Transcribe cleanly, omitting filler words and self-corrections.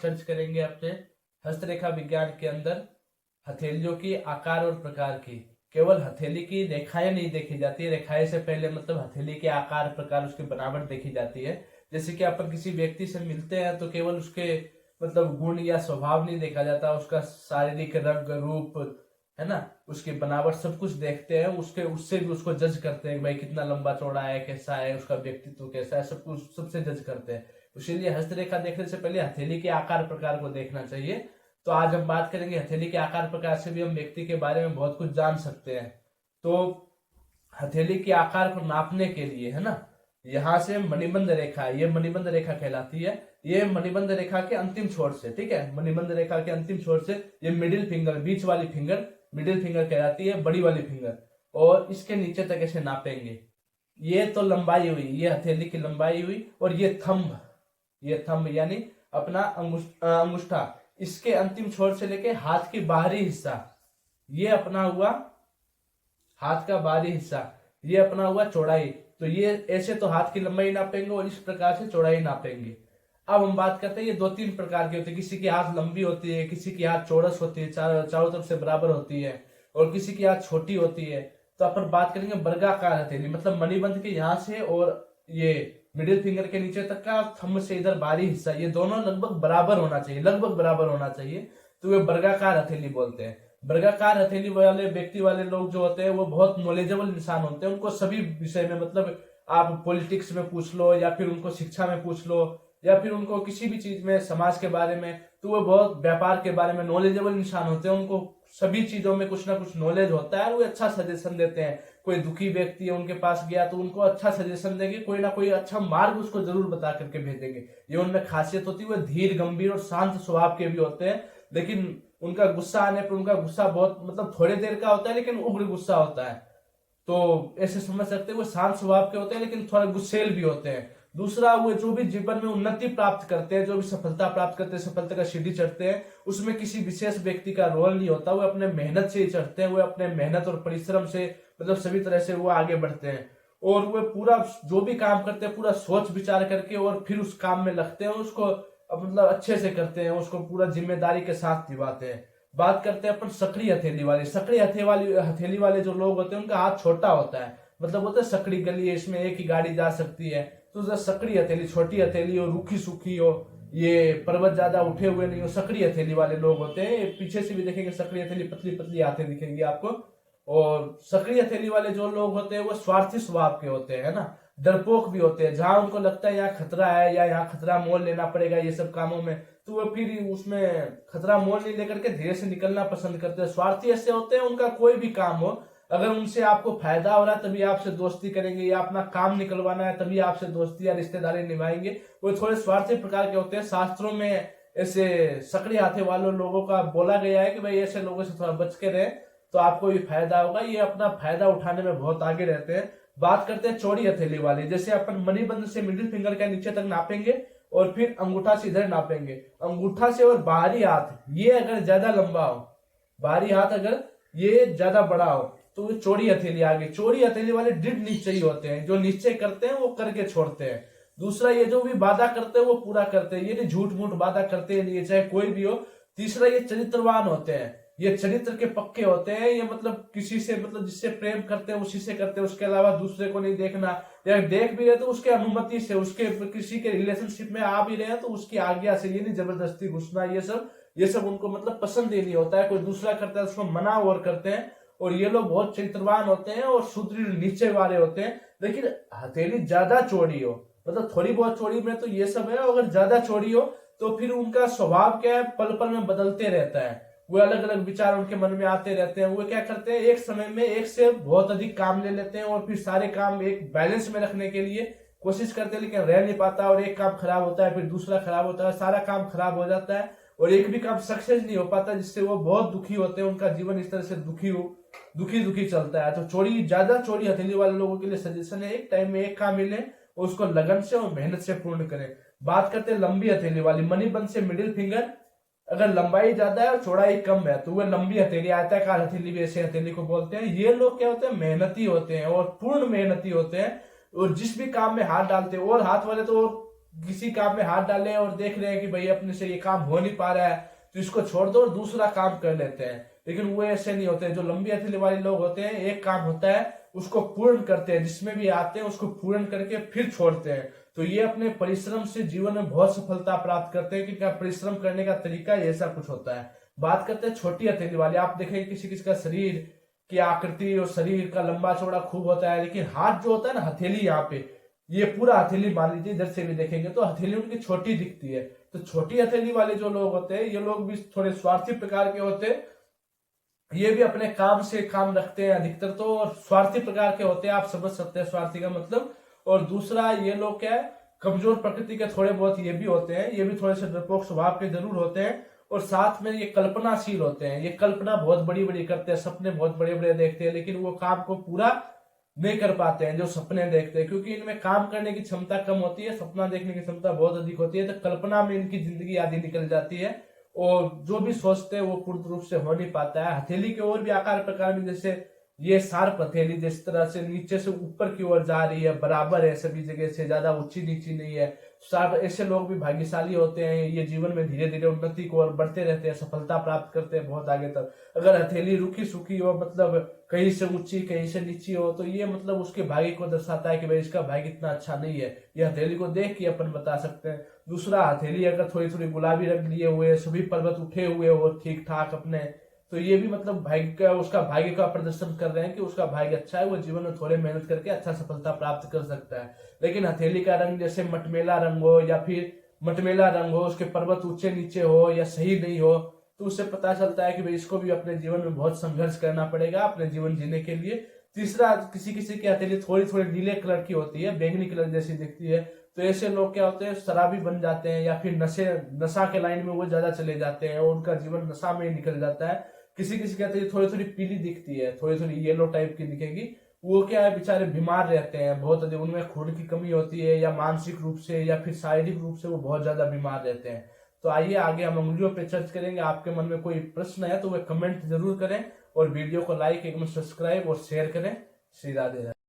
चर्चा करेंगे अपने हस्तरेखा विज्ञान के अंदर हथेलियों की आकार और प्रकार की। केवल हथेली की रेखाएं नहीं देखी जाती है, रेखाएं से पहले मतलब हथेली के आकार प्रकार उसकी बनावट देखी जाती है। जैसे कि अपन किसी व्यक्ति से मिलते हैं तो केवल उसके मतलब गुण या स्वभाव नहीं देखा जाता, उसका शारीरिक रंग रूप, है ना, उसकी बनावट सब कुछ देखते हैं, उसके उससे भी उसको जज करते हैं कि भाई कितना लंबा चौड़ा है, कैसा है, उसका व्यक्तित्व कैसा है, सब कुछ सबसे जज करते हैं। इसीलिए हस्तरेखा देखने से पहले हथेली के आकार प्रकार को देखना चाहिए। तो आज हम बात करेंगे हथेली के आकार प्रकार से भी हम व्यक्ति के बारे में बहुत कुछ जान सकते हैं। तो हथेली के आकार को नापने के लिए, है ना, यहां से मणिबंध रेखा, ये मणिबंध रेखा कहलाती है। ये मणिबंध रेखा के अंतिम छोर से, ठीक है, मणिबंध रेखा के अंतिम छोर से ये मिडिल फिंगर, बीच वाली फिंगर मिडिल फिंगर कहलाती है, बड़ी वाली फिंगर, और इसके नीचे तक ऐसे नापेंगे। ये तो लंबाई हुई, ये हथेली की लंबाई हुई। और ये थंब यानी अपना अंगूठा, इसके अंतिम छोर से लेके हाथ की बाहरी हिस्सा, ये अपना हुआ हाथ का बाहरी हिस्सा, ये अपना हुआ चौड़ाई। तो ये ऐसे तो हाथ की लंबाई नापेंगे और इस प्रकार से चौड़ाई नापेंगे। अब हम बात करते हैं, ये 2-3 प्रकार की होती है। किसी की हाथ लंबी होती है, किसी की हाथ चौरस होती है, चारों तरफ से बराबर होती है, और किसी की हाथ छोटी होती है। तो अपन बात करेंगे वर्गाकार हथेली, मतलब मणिबंध के यहाँ से और ये मिडिल फिंगर के नीचे तक का थंब से इधर बाहरी हिस्सा, ये दोनों लगभग बराबर होना चाहिए, लगभग बराबर होना चाहिए। तो वे वर्गाकार हथेली बोलते हैं। वर्गाकार हथेली वाले व्यक्ति वाले लोग जो होते हैं वो बहुत नॉलेजेबल इंसान होते हैं। उनको सभी विषय में, मतलब आप पॉलिटिक्स में पूछ लो, या फिर उनको शिक्षा में पूछ लो, या फिर उनको किसी भी चीज में, समाज के बारे में, तो वो बहुत व्यापार के बारे में नॉलेजेबल इंसान होते हैं। उनको सभी चीजों में कुछ ना कुछ नॉलेज होता है और वो अच्छा सजेशन देते हैं। कोई दुखी व्यक्ति है उनके पास गया तो उनको अच्छा सजेशन देंगे, कोई ना कोई अच्छा मार्ग उसको जरूर बता करके भेजेंगे। ये उनमें खासियत होती है। वो धीर गंभीर और शांत स्वभाव के भी होते हैं, लेकिन उनका गुस्सा आने पर, उनका गुस्सा बहुत मतलब थोड़ी देर का होता है लेकिन उग्र गुस्सा होता है। तो ऐसे समझ सकते हैं वो शांत स्वभाव के होते हैं लेकिन थोड़ा गुस्सेल भी होते हैं। दूसरा, वो जो भी जीवन में उन्नति प्राप्त करते हैं, जो भी सफलता प्राप्त करते हैं, सफलता का सीढ़ी चढ़ते हैं, उसमें किसी विशेष व्यक्ति का रोल नहीं होता। वो अपने मेहनत से ही चढ़ते हैं, वो अपने मेहनत और परिश्रम से, मतलब सभी तरह से वो आगे बढ़ते हैं। और वो पूरा जो भी काम करते हैं पूरा सोच विचार करके और फिर उस काम में लगते हैं, उसको मतलब अच्छे से करते हैं, उसको पूरा जिम्मेदारी के साथ निभाते हैं। बात करते हैं अपन सक्रिय हथेली वाले। सक्रिय हथेली वाले जो लोग होते हैं उनका हाथ छोटा होता है, मतलब होता है सकड़ी गली है, इसमें एक ही गाड़ी जा सकती है। तो जब सकड़ी हथेली, छोटी हथेली हो, रूखी सूखी हो, ये पर्वत ज्यादा उठे हुए नहीं हो, सकड़ी हथेली वाले लोग होते हैं। पीछे से भी देखेंगे सकड़ी हथेली, पतली पतली हाथें दिखेंगी आपको। और सक्रिय हथेली वाले जो लोग होते हैं वो स्वार्थी स्वभाव के होते हैं, है ना, डरपोक भी होते हैं। जहां उनको लगता है यहाँ खतरा है या यहाँ खतरा मोल लेना पड़ेगा ये सब कामों में, तो वो फिर उसमें खतरा मोल नहीं लेकर के धीरे से निकलना पसंद करते हैं। स्वार्थी ऐसे होते हैं, उनका कोई भी काम हो, अगर उनसे आपको फायदा हो रहा है तभी आपसे दोस्ती करेंगे, या अपना काम निकलवाना है तभी आपसे दोस्ती या रिश्तेदारी निभाएंगे। वो थोड़े स्वार्थी प्रकार के होते हैं। शास्त्रों में ऐसे सकड़ी हाथे वालों लोगों का बोला गया है कि भाई ऐसे लोगों से थोड़ा बच के रहे तो आपको भी फायदा होगा। ये अपना फायदा उठाने में बहुत आगे रहते हैं। बात करते हैं चौड़ी हथेली वाली। जैसे अपन मणिबंध से मिडिल फिंगर के नीचे तक नापेंगे और फिर अंगूठा से इधर नापेंगे। अंगूठा से और बाहरी हाथ ये अगर ज्यादा लंबा हो, बाहरी हाथ अगर ये ज्यादा बड़ा हो, तो वो चौड़ी हथेली आ गई। चौड़ी हथेली वाले दृढ़ निश्चयी होते हैं, जो निश्चय करते हैं वो करके छोड़ते हैं। दूसरा, ये जो भी वादा करते हैं वो पूरा करते हैं, ये नहीं झूठ मूठ वादा करते हैं, ये चाहे कोई भी हो। तीसरा, ये चरित्रवान होते हैं, ये चरित्र के पक्के होते हैं। ये मतलब किसी से, मतलब जिससे प्रेम करते हैं उसी से करते हैं, उसके अलावा दूसरे को नहीं देखना, या देख भी रहे तो उसके अनुमति से, उसके किसी के रिलेशनशिप में आ भी रहे तो उसकी आज्ञा से, ये नहीं जबरदस्ती घुसना। ये सब उनको मतलब पसंद ही नहीं होता है। कोई दूसरा करता है उसको मना और करते हैं। और ये लोग बहुत चरित्रवान होते हैं और सुदृढ़ निश्चय वाले होते हैं। लेकिन हथेली ज्यादा चौड़ी हो, मतलब थोड़ी बहुत चौड़ी में तो ये सब है, अगर ज्यादा चौड़ी हो तो फिर उनका स्वभाव क्या है, पल पल में बदलते रहता है। वो अलग अलग विचार उनके मन में आते रहते हैं। वो क्या करते हैं, एक समय में एक से बहुत अधिक काम ले लेते हैं और फिर सारे काम एक बैलेंस में रखने के लिए कोशिश करते हैं, लेकिन रह नहीं पाता और एक काम खराब होता है, फिर दूसरा खराब होता है, सारा काम खराब हो जाता है और एक भी काम सक्सेस नहीं हो पाता, जिससे वो बहुत दुखी होते हैं। उनका जीवन इस तरह से दुखी चलता है। तो ज्यादा चौड़ी हथेली वाले लोगों के लिए सजेशन है, एक टाइम में एक काम मिले और उसको लगन से और मेहनत से पूर्ण करें। बात करते हैं लंबी हथेली वाली। मणिबंध से मिडिल फिंगर अगर लंबाई ज्यादा है और चौड़ाई कम है तो वह लंबी हथेली, आयताकार हथेली भी ऐसे हथेली को बोलते हैं। ये लोग क्या होते हैं, मेहनती होते हैं और पूर्ण मेहनती होते हैं और जिस भी काम में हाथ डालते हैं, और हाथ वाले तो किसी काम में हाथ डाले और देख रहे हैं कि भाई अपने से ये काम हो नहीं पा रहा है तो इसको छोड़ दो और दूसरा काम कर लेते हैं, लेकिन वो ऐसे नहीं होते। जो लंबी हथेली वाले लोग होते हैं, एक काम होता है उसको पूर्ण करते हैं, जिसमें भी आते हैं उसको पूर्ण करके फिर छोड़ते हैं। तो ये अपने परिश्रम से जीवन में बहुत सफलता प्राप्त करते हैं, क्योंकि परिश्रम करने का तरीका ऐसा कुछ होता है। बात करते हैं छोटी हथेली वाले। आप देखेंगे किसी किसी का शरीर की आकृति और शरीर का लंबा चौड़ा खूब होता है, लेकिन हाथ जो होता है ना, हथेली यहाँ पे, ये पूरा हथेली मान लीजिए, इधर से भी देखेंगे तो हथेली उनकी छोटी दिखती है। तो छोटी हथेली वाले जो लोग होते हैं, ये लोग भी थोड़े स्वार्थी प्रकार के होते हैं। ये भी अपने काम से काम रखते हैं अधिकतर तो, और स्वार्थी प्रकार के होते हैं। आप समझ सकते हैं स्वार्थी का मतलब। और दूसरा, ये लोग क्या है, कमजोर प्रकृति के थोड़े बहुत ये भी होते हैं। ये भी थोड़े से डरपोक स्वभाव के जरूर होते हैं, और साथ में ये कल्पनाशील होते हैं। ये कल्पना बहुत बड़ी बड़ी करते हैं, सपने बहुत बड़े बड़े देखते हैं, लेकिन वो काम को पूरा नहीं कर पाते हैं जो सपने देखते हैं, क्योंकि इनमें काम करने की क्षमता कम होती है, सपना देखने की क्षमता बहुत अधिक होती है। तो कल्पना में इनकी जिंदगी आधी निकल जाती है, और जो भी सोचते हैं वो पूर्ण रूप से हो नहीं पाता है। हथेली के और भी आकार प्रकार में, जैसे ये शार्प हथेली जिस तरह से नीचे से ऊपर की ओर जा रही है, बराबर है सभी जगह से, ज्यादा ऊंची नीची नहीं है। शार्प, ऐसे लोग भी भाग्यशाली होते हैं। ये जीवन में धीरे धीरे उन्नति को और बढ़ते रहते हैं, सफलता प्राप्त करते हैं बहुत आगे तक। अगर हथेली रुकी सुखी हो, मतलब कहीं से ऊंची कहीं से नीची हो, तो ये मतलब उसके भाग्य को दर्शाता है कि भाई इसका भाग्य इतना अच्छा नहीं है। ये हथेली को देख के अपन बता सकते हैं। दूसरा, हथेली अगर थोड़ी थोड़ी गुलाबी रंग लिए हुए, सभी पर्वत उठे हुए हो ठीक ठाक अपने, तो ये भी मतलब भाग्य का, उसका भाग्य का प्रदर्शन कर रहे हैं कि उसका भाग्य अच्छा है, वो जीवन में थोड़े मेहनत करके अच्छा सफलता प्राप्त कर सकता है। लेकिन हथेली का रंग जैसे मटमेला रंग हो, या फिर मटमेला रंग हो, उसके पर्वत ऊंचे नीचे हो, या सही नहीं हो, तो उससे पता चलता है कि भाई इसको भी अपने जीवन में बहुत संघर्ष करना पड़ेगा अपने जीवन जीने के लिए। तीसरा, किसी किसी की हथेली थोड़ी थोड़ी नीले कलर की होती है, बैंगनी कलर जैसी दिखती है, तो ऐसे लोग क्या होते हैं, शराबी बन जाते हैं, या फिर नशा के लाइन में वो ज्यादा चले जाते हैं, और उनका जीवन नशा में ही निकल जाता है। किसी किसी कहते हैं थोड़ी थोड़ी पीली दिखती है, थोड़ी थोड़ी येलो टाइप की दिखेगी, वो क्या है, बेचारे बीमार रहते हैं बहुत अधिक, उनमें खून की कमी होती है, या मानसिक रूप से या फिर शारीरिक रूप से वो बहुत ज्यादा बीमार रहते हैं। तो आइए आगे हम अंगुलियों पे चर्चा करेंगे। आपके मन में कोई प्रश्न है तो वे कमेंट जरूर करें, और वीडियो को लाइक एवं सब्सक्राइब और शेयर करें। श्री राधे राधे।